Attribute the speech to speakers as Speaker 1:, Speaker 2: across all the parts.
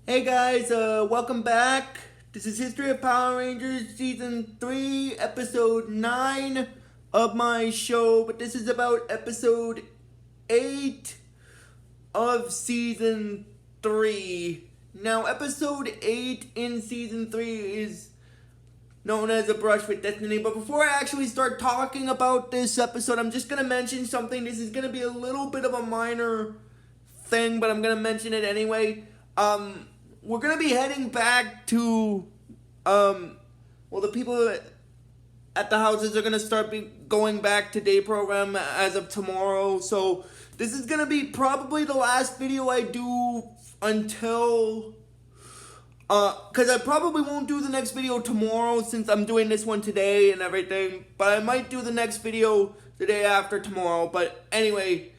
Speaker 1: Hey guys, welcome back. This is History of Power Rangers Season 3, Episode 9 of my show, but this is about Episode 8 of Season 3. Now, Episode 8 in Season 3 is known as A Brush with Destiny, but before I actually start talking about this episode, I'm just going to mention something. This is going to be a little bit of a minor thing, but I'm going to mention it anyway. We're going to be heading back to, the people at the houses are going to start going back to day program as of tomorrow. So this is going to be probably the last video I do until, because I probably won't do the next video tomorrow since I'm doing this one today and everything. But I might do the next video the day after tomorrow. But anyway,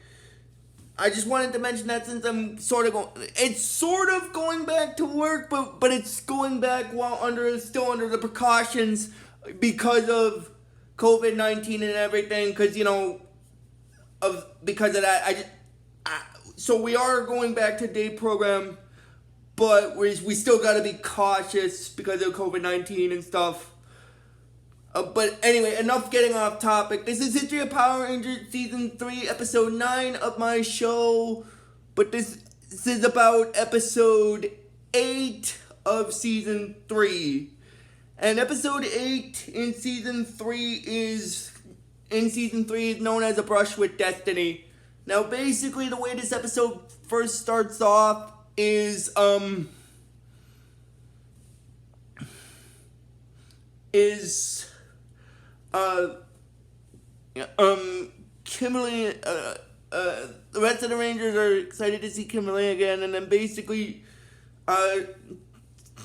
Speaker 1: I just wanted to mention that since I'm it's sort of going back to work, but it's going back while still under the precautions because of COVID-19 and everything. Because because of that, so we are going back to day program, but we still got to be cautious because of COVID-19 and stuff. But anyway, enough getting off topic. This is History of Power Rangers Season 3, Episode 9 of my show. But this is about Episode 8 of Season 3. And Episode 8 in Season 3 is known as A Brush with Destiny. Now, basically, the way this episode first starts off is, Kimberly, the rest of the Rangers are excited to see Kimberly again, and then basically,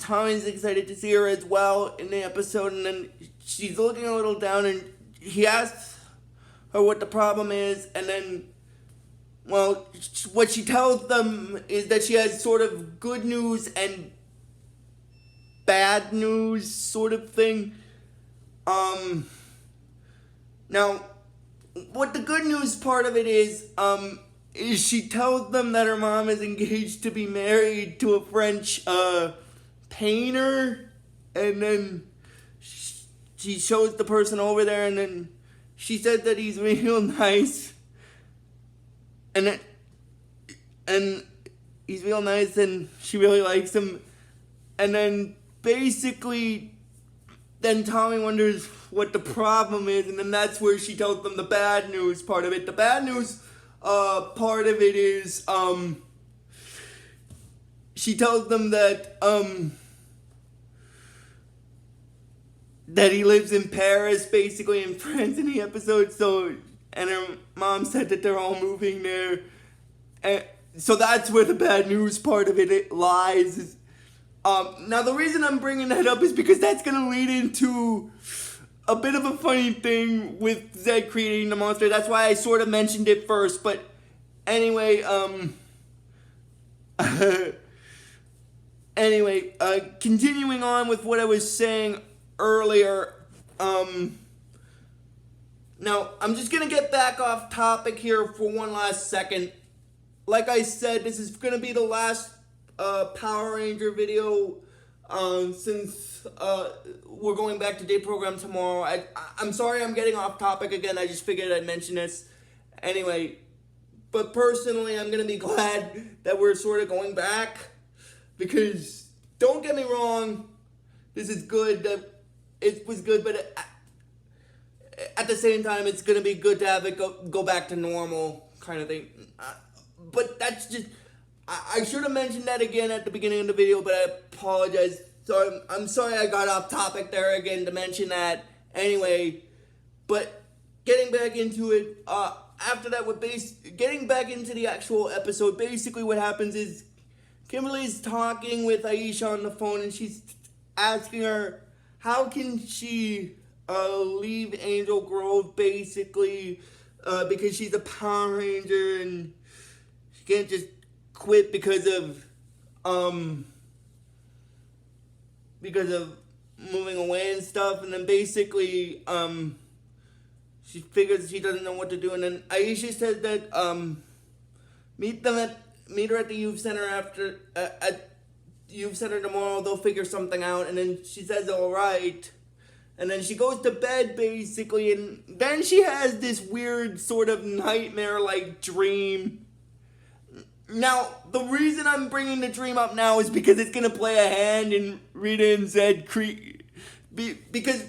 Speaker 1: Tommy's excited to see her as well in the episode, and then she's looking a little down, and he asks her what the problem is, and then, what she tells them is that she has sort of good news and bad news sort of thing. Now, what the good news part of it is she tells them that her mom is engaged to be married to a French, painter, and then she shows the person over there, and then she said that he's real nice, and he's real nice, and she really likes him, and then basically, then Tommy wonders what the problem is, and then that's where she tells them the bad news part of it. The bad news part of it is, she tells them that, that he lives in Paris, basically in France in the episode, and her mom said that they're all moving there, and so that's where the bad news part of it lies. Now the reason I'm bringing that up is because that's going to lead into a bit of a funny thing with Zedd creating the monster. That's why I sort of mentioned it first, but anyway, continuing on with what I was saying earlier, now I'm just going to get back off topic here for one last second. Like I said, this is going to be the last Power Ranger video since we're going back to day program tomorrow. I'm sorry I'm getting off topic again. I just figured I'd mention this anyway. But personally, I'm gonna be glad that we're sort of going back, because don't get me wrong, this is good. It was good, but at the same time, it's gonna be good to have it go back to normal kind of thing. But that's just, I should have mentioned that again at the beginning of the video, but I apologize. So I'm sorry I got off topic there again to mention that. Anyway, but getting back into it, after that, getting back into the actual episode, basically what happens is Kimberly's talking with Aisha on the phone, and she's asking her, how can she leave Angel Grove, basically, because she's a Power Ranger, and she can't just quit because of moving away and stuff, and then basically she figures she doesn't know what to do, and then Aisha says that meet her at the youth center after you've said her tomorrow, they'll figure something out. And then she says, all right. And then she goes to bed, basically, and then she has this weird sort of nightmare-like dream. Now, the reason I'm bringing the dream up now is because it's going to play a hand in Rita and Zedd because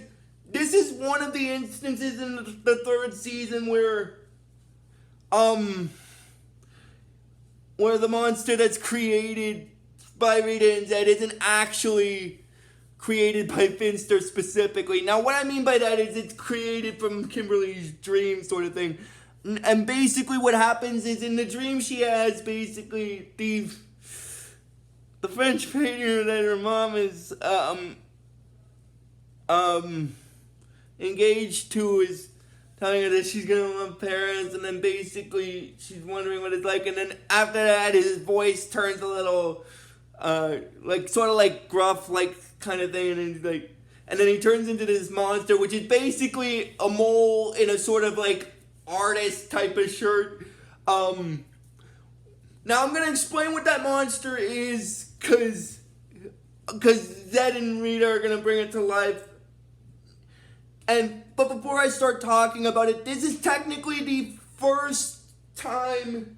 Speaker 1: this is one of the instances in the third season where the monster that's created by Rita and Zedd isn't actually created by Finster specifically. Now, what I mean by that is it's created from Kimberly's dream sort of thing. And basically what happens is in the dream she has basically the French painter that her mom is engaged to is telling her that she's gonna love Paris, and then basically she's wondering what it's like, and then after that his voice turns a little like sort of like gruff, like kind of thing, and then he's like, and then he turns into this monster, which is basically a mole in a sort of like artist type of shirt. Now I'm gonna explain what that monster is, cause Zedd and Rita are gonna bring it to life. But before I start talking about it, this is technically the first time.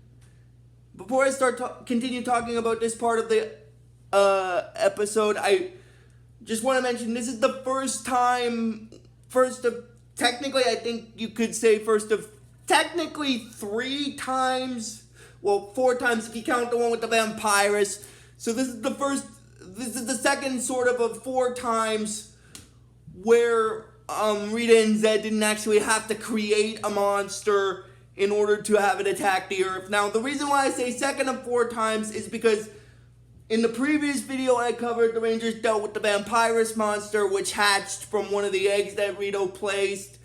Speaker 1: Before I start continue talking about this part of the episode, I just want to mention this is the first of technically, I think you could say first of technically 3 times. Well, 4 times if you count the one with the vampirus. So this is the second sort of 4 times where Rita and Zedd didn't actually have to create a monster in order to have it attack the Earth. Now, the reason why I say second of 4 times is because in the previous video I covered, the Rangers dealt with the vampirus monster, which hatched from one of the eggs that Rita placed.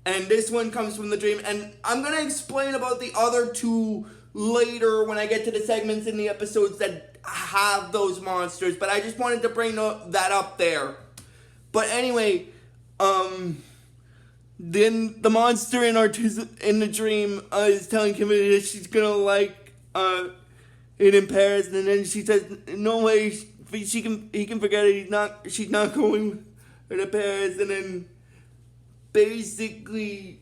Speaker 1: And this one comes from the dream. And I'm going to explain about the other 2 later when I get to the segments in the episodes that have those monsters. But I just wanted to bring that up there. But anyway, then the monster in the dream is telling Kimberly that she's gonna like it in Paris, and then she says no way he can forget it. She's not going to Paris, and then basically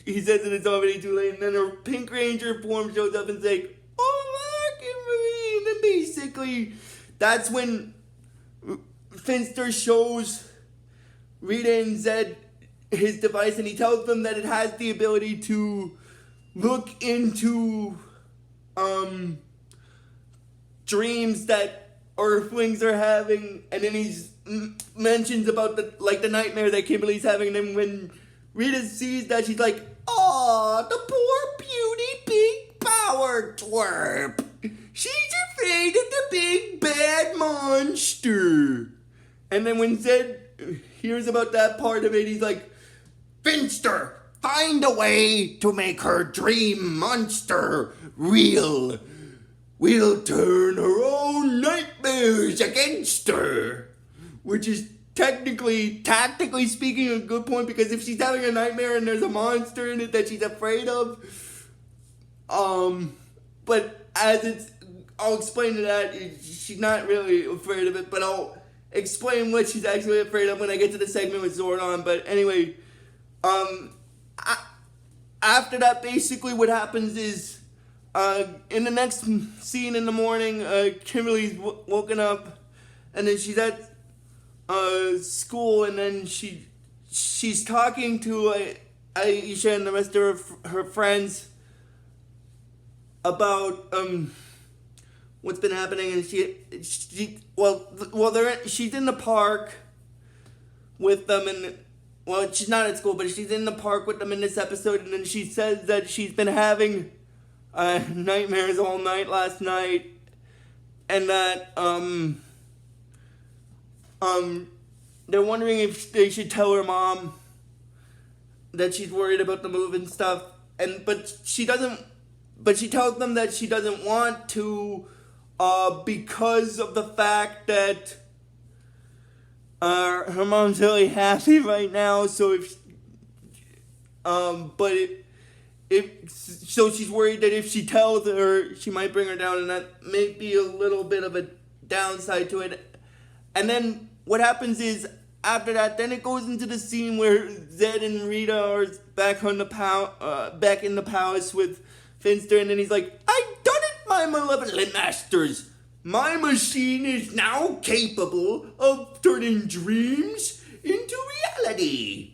Speaker 1: he says that it's already too late, and then her Pink Ranger form shows up and says, "Oh, Kimberly," and then basically that's when Finster shows Rita and Zedd his device, and he tells them that it has the ability to look into dreams that Earthlings are having, and then he mentions about the nightmare that Kimberly's having, and then when Rita sees that, she's like, "Aw, the poor beauty big power twerp. She's afraid of the big bad monster." And then when Zedd hears about that part of it, he's like, "Finster, find a way to make her dream monster real. We'll turn her own nightmares against her." Which is tactically speaking, a good point, because if she's having a nightmare and there's a monster in it that she's afraid of, but I'll explain to that, she's not really afraid of it, but I'll explain what she's actually afraid of when I get to the segment with Zordon. But anyway, after that, basically what happens is, in the next scene in the morning, Kimberly's woken up, and then she's at school, and then she's talking to Aisha and the rest of her friends about what's been happening, and she's in the park with them, and she's not at school, but she's in the park with them in this episode, and then she says that she's been having nightmares all night last night, and that they're wondering if they should tell her mom that she's worried about the move and stuff, but she tells them that she doesn't want to, because of the fact that her mom's really happy right now. So so she's worried that if she tells her, she might bring her down, and that may be a little bit of a downside to it. And then what happens is, after that, then it goes into the scene where Zedd and Rita are back in the palace with Finster, and then he's like, "I've done it, my malevolent masters. My machine is now capable of turning dreams into reality."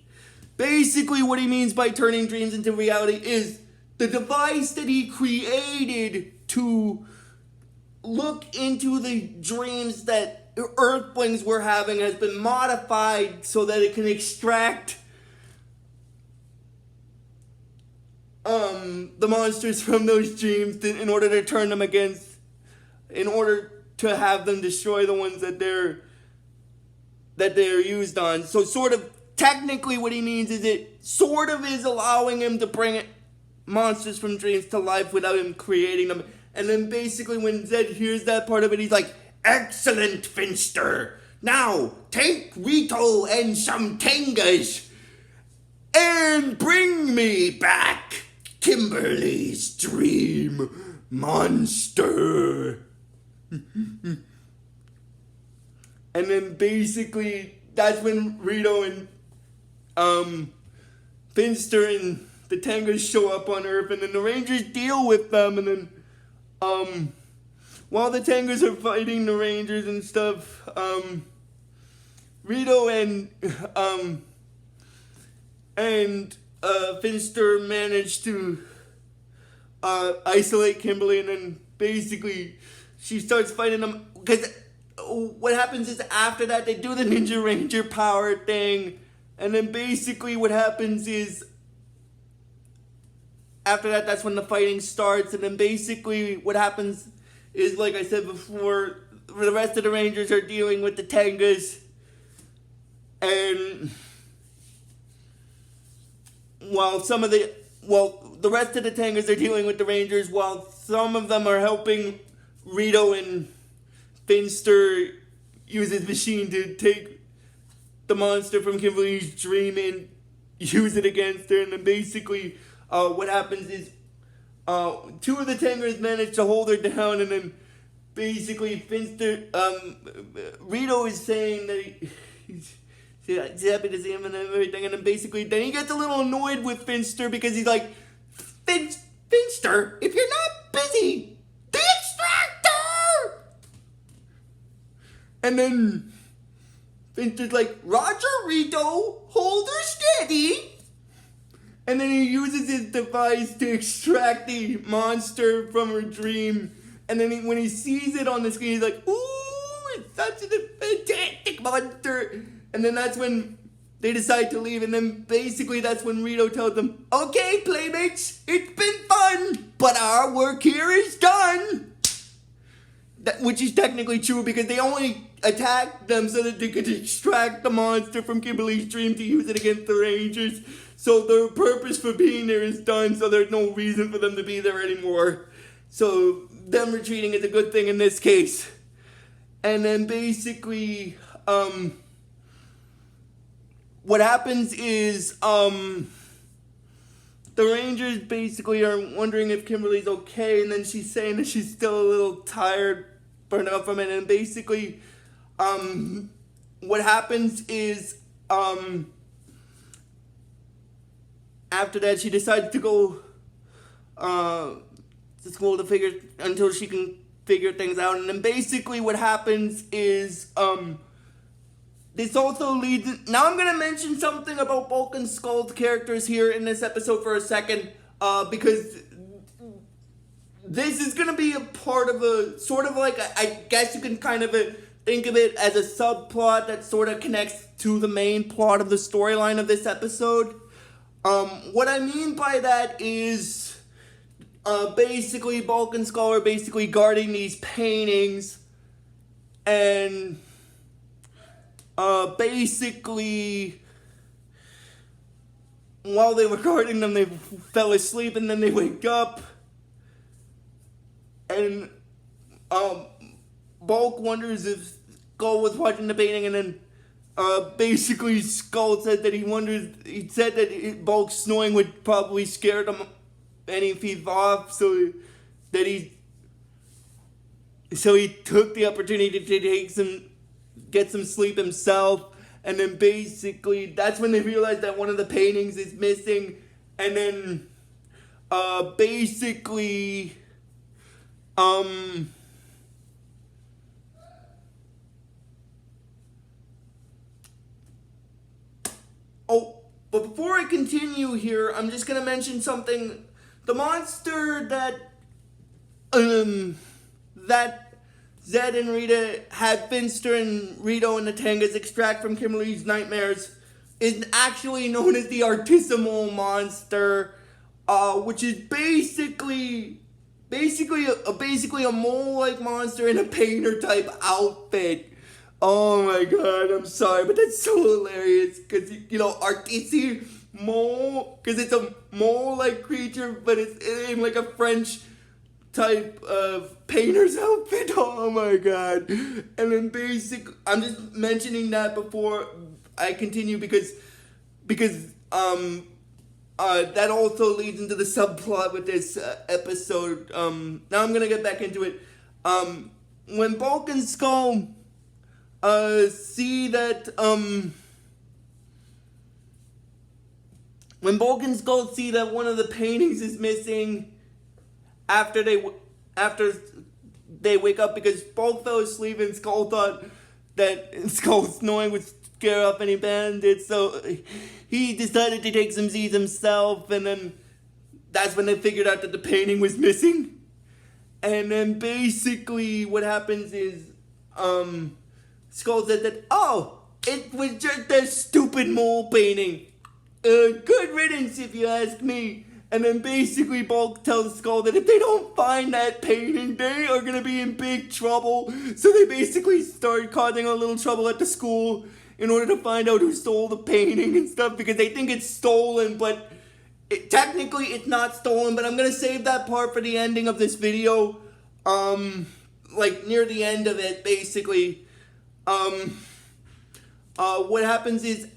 Speaker 1: Basically, what he means by turning dreams into reality is the device that he created to look into the dreams that Earthlings were having has been modified so that it can extract the monsters from those dreams in order to turn them against, in order to have them destroy the ones that they're used on. So sort of technically what he means is it sort of is allowing him to bring monsters from dreams to life without him creating them. And then basically when Zedd hears that part of it, he's like, "Excellent, Finster. Now take Rito and some Tengas and bring me back Kimberly's dream monster." And then basically that's when Rito and Finster and the Tengas show up on Earth, and then the Rangers deal with them, and then while the Tengas are fighting the Rangers and stuff, Rito and Finster manage to isolate Kimberly, and then basically she starts fighting them, because what happens is after that they do the Ninja Ranger power thing, and then basically what happens is after that, that's when the fighting starts, and then basically what happens is, like I said before, the rest of the Rangers are dealing with the Tengas, and while the rest of the Tengas are dealing with the Rangers, while some of them are helping Rito and Finster use his machine to take the monster from Kimberly's dream and use it against her. And then basically what happens is two of the Tengas manage to hold her down, and then basically Finster, Rito is saying that he's happy to see him and everything, and then basically then he gets a little annoyed with Finster because he's like, Finster, if you're not busy, the extractor! And then Finster's like, Roger, Rito, hold her steady. And then he uses his device to extract the monster from her dream. And then when he sees it on the screen, he's like, ooh, it's such a fantastic monster. And then that's when they decide to leave. And then basically that's when Rito tells them, okay, playmates, it's been fun, but our work here is done. Which is technically true because they only attacked them so that they could extract the monster from Kimberly's dream to use it against the Rangers. So their purpose for being there is done, so there's no reason for them to be there anymore. So them retreating is a good thing in this case. And then basically, what happens is, the Rangers basically are wondering if Kimberly's okay, and then she's saying that she's still a little tired, burned out from it, and basically, what happens is, after that, she decides to go to school until she can figure things out. And then basically what happens is, this also leads... Now I'm going to mention something about Bulk and Skull's characters here in this episode for a second, because this is going to be a part of a, sort of like, I guess you can kind of think of it as a subplot that sort of connects to the main plot of the storyline of this episode. What I mean by that is, basically Bulk and Skull are basically guarding these paintings, and, basically, while they were guarding them, they fell asleep, and then they wake up, and, Bulk wonders if Skull was watching the painting, and then, basically Skull said that he said that Bulk's snoring would probably scare him, and if he's off, so that so he took the opportunity to get some sleep himself, and then basically that's when they realized that one of the paintings is missing, and then basically oh, but before I continue here, I'm just gonna mention something. The monster that Zedd and Rita had Finster and Rito and the Tangas extract from Kimberly's nightmares is actually known as the Artisimole monster, which is basically a mole-like monster in a painter-type outfit. Oh my god, I'm sorry, but that's so hilarious, because, Artisimole, because it's a mole-like creature, but it's in like a French type of painter's outfit. Oh my god. And then I'm just mentioning that before I continue because that also leads into the subplot with this episode. Now I'm gonna get back into it. When Bulk and Skull see that one of the paintings is missing after they wake up, because Bulk fell asleep and Skull thought that Skull's snoring would scare off any bandits, so he decided to take some Z's himself, and then that's when they figured out that the painting was missing. And then basically what happens is Skull said that, oh, it was just a stupid mole painting. Good riddance if you ask me. And then basically Bulk tells Skull that if they don't find that painting, they are going to be in big trouble. So they basically start causing a little trouble at the school in order to find out who stole the painting and stuff, because they think it's stolen, but technically it's not stolen. But I'm going to save that part for the ending of this video. Like near the end of it, basically. What happens is,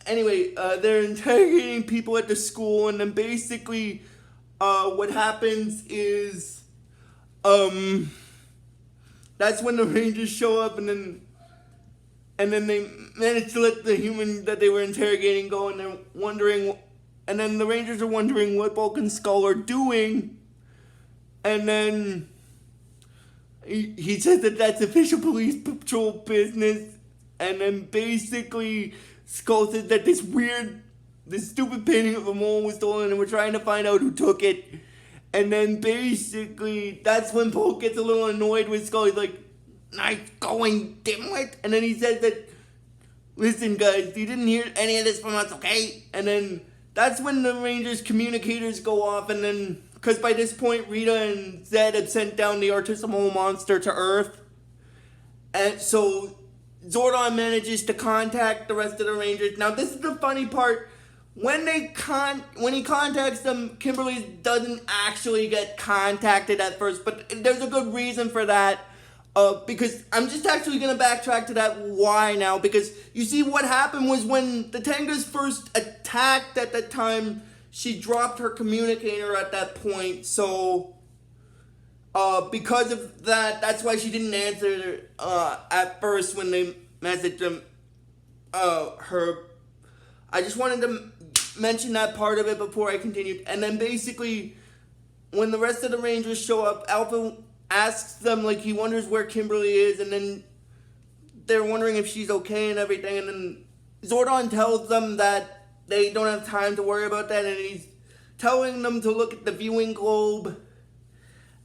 Speaker 1: anyway, they're interrogating people at the school, and then basically, what happens is, that's when the Rangers show up, and then they manage to let the human that they were interrogating go, and they're wondering, and then the Rangers are wondering what Bulk and Skull are doing, and then he says that that's official police patrol business, and then basically Skull says that this stupid painting of a mole was stolen, and we're trying to find out who took it. And then basically, that's when Bulk gets a little annoyed with Skull. He's like, nice going, dimwit. And then he says that, listen guys, you didn't hear any of this from us, okay? And then that's when the Rangers communicators go off, and then, because by this point, Rita and Zedd had sent down the Artisimole monster to Earth. And so Zordon manages to contact the rest of the Rangers. Now, this is the funny part. When he contacts them, Kimberly doesn't actually get contacted at first, but there's a good reason for that. Because I'm just actually going to backtrack to that why now. Because you see, what happened was when the Tangas first attacked at that time, she dropped her communicator at that point. So because of that, that's why she didn't answer at first when they messaged them, her. I just wanted to mention that part of it before I continued. And then basically, when the rest of the Rangers show up, Alpha asks them, like, he wonders where Kimberly is, and then they're wondering if she's okay and everything, and then Zordon tells them that they don't have time to worry about that, and he's telling them to look at the viewing globe,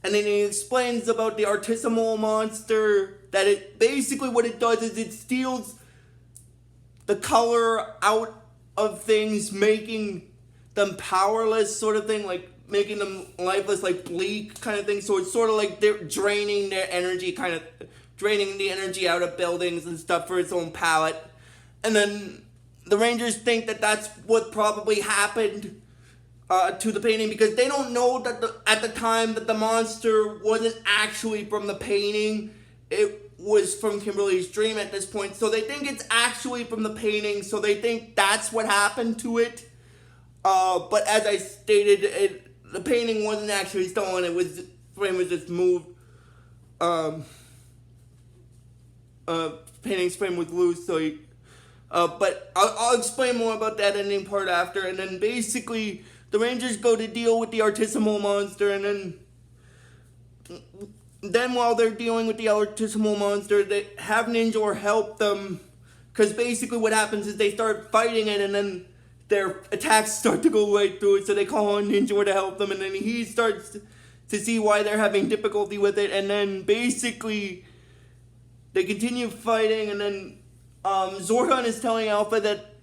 Speaker 1: and then he explains about the Artisimole monster, that it basically what it does is it steals the color out of things, making them powerless, sort of thing, like making them lifeless, like bleak kind of thing. So it's sort of like they're draining their energy, kind of draining the energy out of buildings and stuff for its own palette. And then the Rangers think that that's what probably happened to the painting, because they don't know that at the time that the monster wasn't actually from the painting. It was from Kimberly's dream at this point. So they think it's actually from the painting. So they think that's what happened to it. But as I stated, the painting wasn't actually stolen. The frame was just moved. um, painting frame was loose, so he, but I'll explain more about that ending part after. And then basically the Rangers go to deal with the Artisimole monster, and then while they're dealing with the Artisimole monster, they have Ninjor help them, because basically what happens is they start fighting it, and then their attacks start to go right through it, so they call on Ninjor to help them, and then he starts to see why they're having difficulty with it, and then basically they continue fighting, and then Zordon is telling Alpha that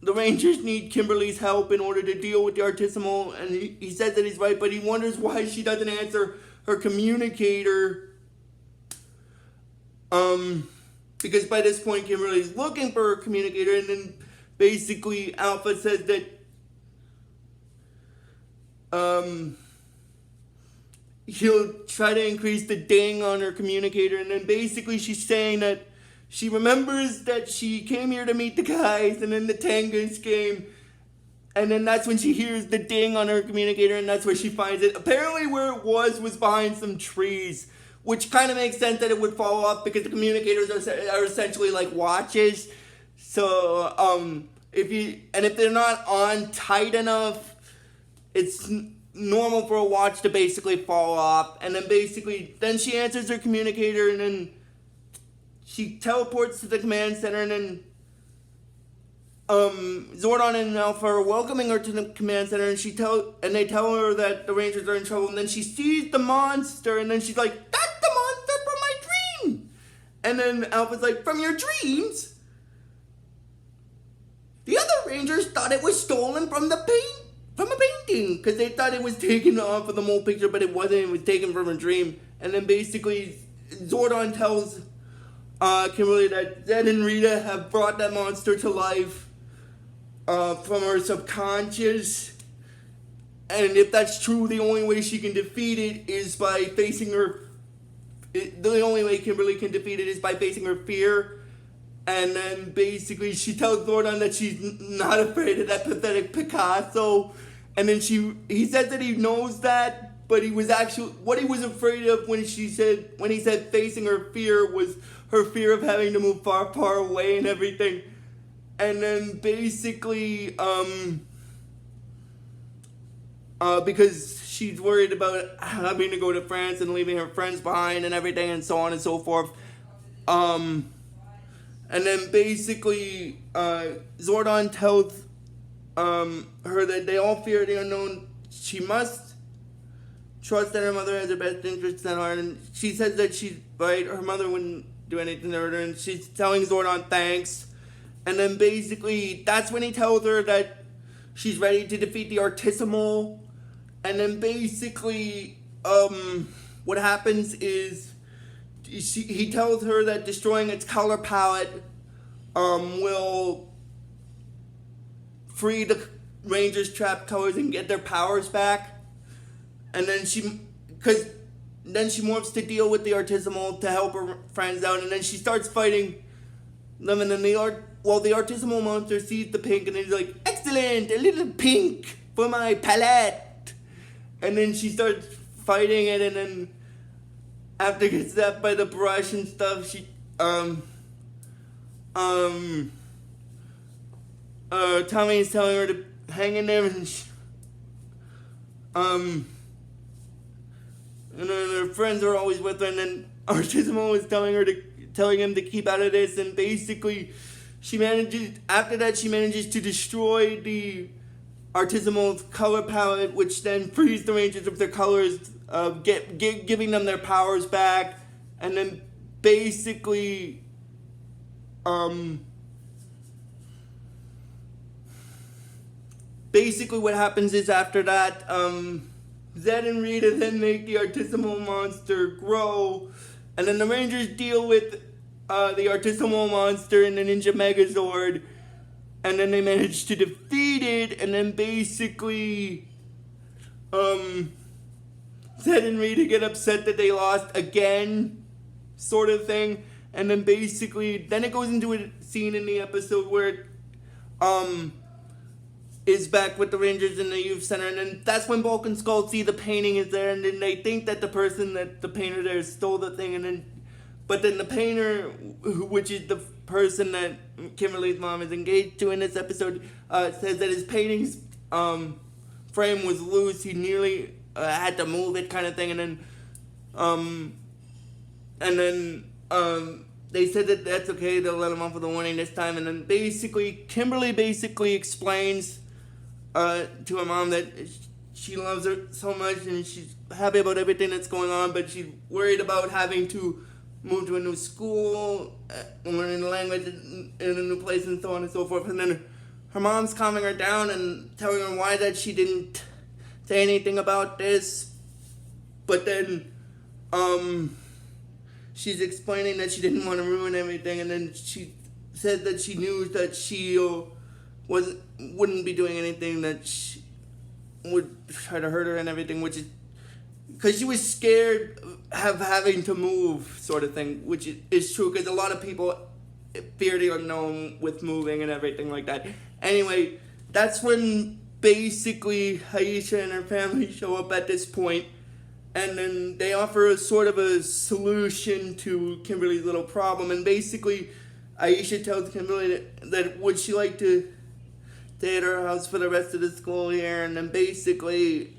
Speaker 1: the Rangers need Kimberly's help in order to deal with the Artisimole, and he says that he's right, but he wonders why she doesn't answer her communicator. Because by this point Kimberly's looking for her communicator, and then basically Alpha says that he'll try to increase the ding on her communicator, and then basically she's saying that she remembers that she came here to meet the guys, and then the Tengus came, and then that's when she hears the ding on her communicator, and that's where she finds it. Apparently where it was behind some trees, which kind of makes sense that it would fall off, because the communicators are essentially like watches. So if they're not on tight enough, it's normal for a watch to basically fall off. And then she answers her communicator, and then she teleports to the command center, and then Zordon and Alpha are welcoming her to the command center, and they tell her that the Rangers are in trouble, and then she sees the monster, and then she's like, "That's the monster from my dream!" And then Alpha's like, "From your dreams? The other Rangers thought it was stolen from a painting, because they thought it was taken off of the mole picture, but it wasn't. It was taken from a dream." And then basically Zordon tells Kimberly that Zedd and Rita have brought that monster to life from her subconscious, and if that's true, the only way she can defeat it is by facing her. The only way Kimberly can defeat it is by facing her fear. And then basically she tells Zordon that she's not afraid of that pathetic Picasso. And then he says that he knows that, but what he was afraid of when he said facing her fear was her fear of having to move far, far away and everything. And then basically, because she's worried about having to go to France and leaving her friends behind and everything, and so on and so forth. And then basically, Zordon tells her that they all fear the unknown. She must trust that her mother has her best interests at heart, and she says that she's right. Her mother wouldn't do anything to her, and she's telling Zordon thanks. And then basically, that's when he tells her that she's ready to defeat the Artisimole. And then basically, what happens is he tells her that destroying its color palette will free the Rangers' trapped colors and get their powers back. And then she morphs to deal with the Artisimole to help her friends out, and then she starts fighting them, and then the Artisimole monster sees the pink, and he's like, "Excellent, a little pink for my palette." And then she starts fighting it, and then after it gets zapped by the brush and stuff, she Tommy is telling her to hang in there, and and then her friends are always with her, and then Artisimole is telling him to keep out of this, and basically she manages to destroy the Artisimole's color palette, which then frees the Rangers of their colors, giving them their powers back. And then basically what happens is, after that, Zedd and Rita then make the Artisimole monster grow, and then the Rangers deal with the Artisimole monster and the Ninja Megazord, and then they manage to defeat it. And then basically Zedd and Rita get upset that they lost again, sort of thing. And then basically, then it goes into a scene in the episode where is back with the Rangers in the youth center, and then that's when Bulk and Skull see the painting is there, and then they think that the painter there stole the thing, but then the painter, which is the person that Kimberly's mom is engaged to in this episode, says that his painting's frame was loose. He nearly had to move it, kind of thing, and then they said that that's okay. They'll let him off with a warning this time, and then Kimberly explains to her mom that she loves her so much and she's happy about everything that's going on, but she's worried about having to move to a new school, learning the language in a new place, and so on and so forth. And then her mom's calming her down and telling her why that she didn't say anything about this, but then she's explaining that she didn't want to ruin everything, and then she said that she knew that she wouldn't be doing anything that she would try to hurt her and everything, which is because she was scared of having to move, sort of thing, which is true, because a lot of people fear the unknown with moving and everything like that. Anyway, that's when basically Aisha and her family show up at this point, and then they offer a sort of a solution to Kimberly's little problem, and basically Aisha tells Kimberly that would she like to stay at her house for the rest of the school year, and then basically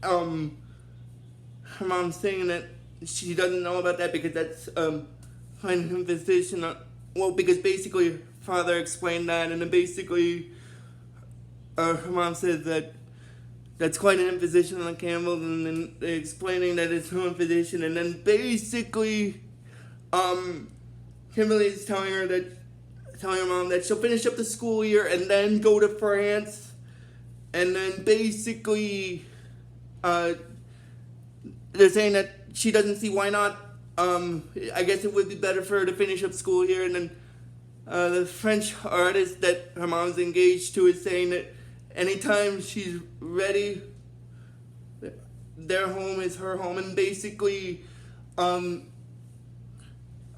Speaker 1: her mom's saying that she doesn't know about that because that's kind of imposition on, because basically her father explained that, and then basically her mom says that that's quite an imposition on the Campbells, and then they're explaining that it's no imposition, and then basically Kimberly is telling her mom that she'll finish up the school year and then go to France, and then basically they're saying that she doesn't see why not. I guess it would be better for her to finish up school here, and then the French artist that her mom's engaged to is saying that anytime she's ready, their home is her home, and basically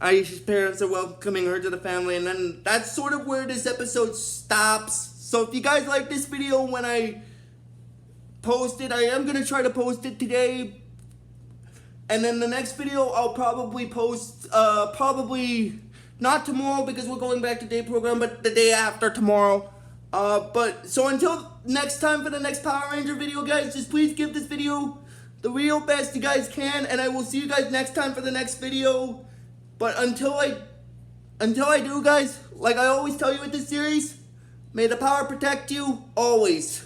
Speaker 1: Aisha's parents are welcoming her to the family, and then that's sort of where this episode stops. So if you guys like this video when I post it, I am going to try to post it today, and then the next video I'll probably post, probably not tomorrow because we're going back to day program, but the day after tomorrow. But so until next time for the next Power Ranger video, guys, just please give this video the real best you guys can, and I will see you guys next time for the next video. But until I do, guys, like I always tell you with this series, may the power protect you always.